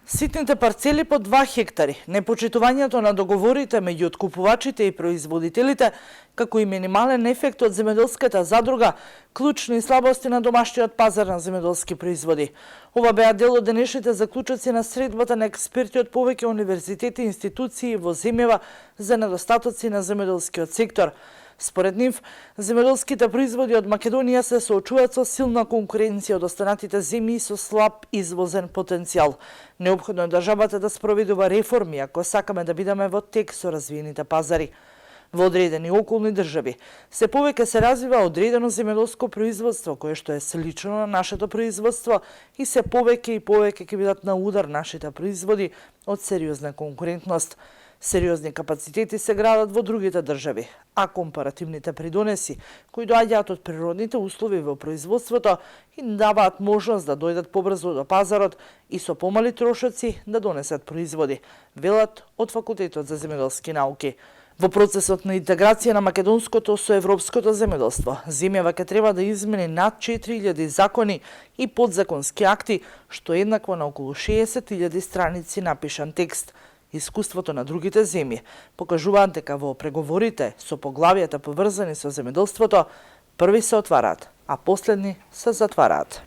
Ситните парцели по 2 хектари, непочитувањето на договорите меѓу откупувачите и производителите, како и минимален ефект од земјоделската задруга, клучни слабости на домашниот пазар на земјоделски производи. Ова беа дел од денешните заклучоци на средбата на експерти од повеќе универзитети и институции во земјава за недостатоци на земјоделскиот сектор. Според нив, земјоделските производи од Македонија се соочуваат со силна конкуренција од останатите земји со слаб извозен потенцијал. Неопходно е државата да спроведува реформи ако сакаме да бидеме во тек со развиените пазари. Во одредени околни држави се повеќе се развива одредено земјоделско производство кое што е слично на нашето производство и се повеќе ќе бидат на удар нашите производи од сериозна конкурентност. Сериозни капацитети се градат во другите држави, а компаративните придонеси, кои доаѓаат од природните услови во производството, им даваат можност да дојдат побрзо до пазарот и со помали трошоци да донесат производи, велат од Факултетот за земјоделски науки. Во процесот на интеграција на македонското со европското земјоделство, земјава ќе треба да измени над 4000 закони и подзаконски акти, што е еднакво на околу 60.000 страници напишан текст. Искуството на другите земји покажуваат дека во преговорите со поглавијата поврзани со земјоделството, први се отвараат, а последни се затвараат.